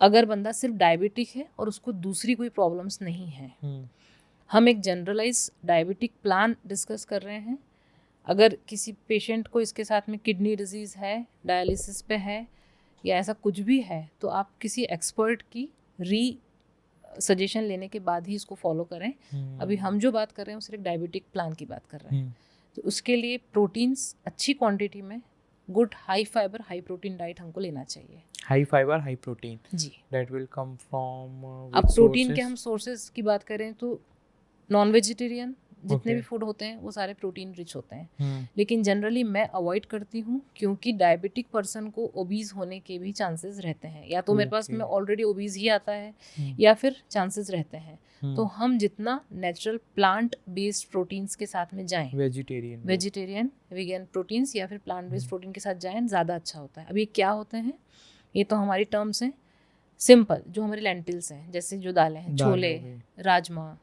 अगर बंदा सिर्फ डायबिटिक है और उसको दूसरी कोई प्रॉब्लम्स नहीं है, हम एक जनरलाइज डायबिटिक प्लान डिस्कस कर रहे हैं। अगर किसी पेशेंट को इसके साथ में किडनी डिजीज़ है, डायलिसिस पे है या ऐसा कुछ भी है, तो आप किसी एक्सपर्ट की सजेशन लेने के बाद ही इसको फॉलो करें। अभी हम जो बात कर रहे हैं वो सिर्फ डायबिटिक प्लान की बात कर रहे हैं। तो उसके लिए प्रोटीन्स अच्छी क्वांटिटी में, good high fibre high protein diet हमको लेना चाहिए। हाई फाइबर हाई प्रोटीन जी, दैट विल कम फ्रॉम अब प्रोटीन के हम सोर्सेज की बात करें तो नॉन वेजिटेरियन जितने भी फूड होते हैं वो सारे प्रोटीन रिच होते हैं। लेकिन जनरली मैं अवॉइड करती हूँ, क्योंकि डायबिटिक पर्सन को ओबीज होने के भी चांसेस रहते हैं। या तो मेरे पास में ऑलरेडी ओबीज ही आता है या फिर चांसेस रहते हैं। तो हम जितना नेचुरल प्लांट बेस्ड प्रोटीन्स के साथ में जाएं, वेजिटेरियन वीगन प्रोटीन्स या फिर प्लांट बेस्ड प्रोटीन के साथ जाएं, ज़्यादा अच्छा होता है। अब ये क्या होते हैं, ये तो हमारी टर्म्स हैं। सिंपल जो हमारे लेंटिल्स हैं, जैसे जो दालें हैं, छोले, राजमा,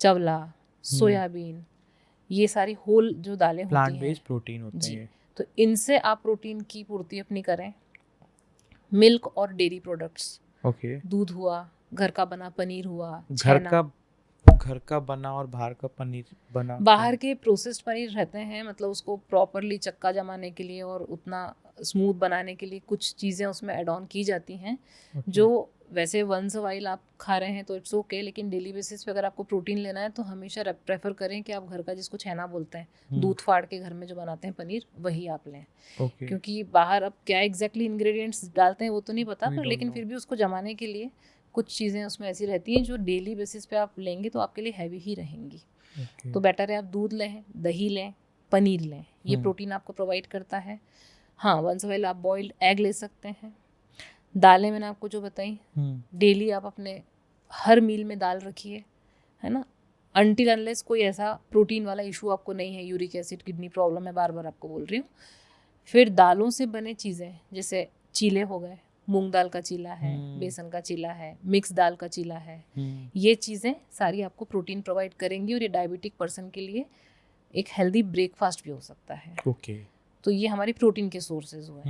चवला, सोयाबीन, ये सारी होल जो दालें होती हैं, प्लांट बेस्ड प्रोटीन होते हैं। तो इनसे आप प्रोटीन की पूर्ति अपनी करें। मिल्क और डेयरी प्रोडक्ट्स, दूध हुआ, घर का बना पनीर हुआ, घर का बना और बाहर का पनीर बना, बाहर के प्रोसेस्ड पनीर रहते हैं, मतलब उसको प्रॉपरली चक्का जमाने के लिए और उतना स्मूथ बनाने के लिए कुछ चीज़ें उसमें ऐड ऑन की जाती हैं। जो वैसे वंस वाइल आप खा रहे हैं तो इट्स ओके, लेकिन डेली बेसिस पे अगर आपको प्रोटीन लेना है तो हमेशा प्रेफर करें कि आप घर का, जिसको छेना बोलते हैं, दूध फाड़ के घर में जो बनाते हैं पनीर, वही आप लें। क्योंकि बाहर अब क्या एग्जैक्टली इंग्रेडिएंट्स डालते हैं वो तो नहीं पता, पर लेकिन फिर भी उसको जमाने के लिए कुछ चीज़ें उसमें ऐसी रहती हैं जो डेली बेसिस पे आप लेंगे तो आपके लिए हैवी ही रहेंगी। तो बेटर है आप दूध लें, दही लें, पनीर लें, ये प्रोटीन आपको प्रोवाइड करता है। हाँ, वंस वाइल आप बॉइल्ड एग ले सकते हैं। दालें मैंने आपको जो बताई, डेली आप अपने हर मील में दाल रखिए, है ना, अनटिल अनलेस कोई ऐसा प्रोटीन वाला इशू आपको नहीं है, यूरिक एसिड, किडनी प्रॉब्लम है, बार बार आपको बोल रही हूँ। फिर दालों से बने चीज़ें, जैसे चीले हो गए, मूंग दाल का चीला है, बेसन का चीला है, मिक्स दाल का चीला है, ये चीज़ें सारी आपको प्रोटीन प्रोवाइड करेंगी और ये डायबिटिक पर्सन के लिए एक हेल्दी ब्रेकफास्ट भी हो सकता है। तो ये हमारी प्रोटीन के सोर्सेज हुए हैं।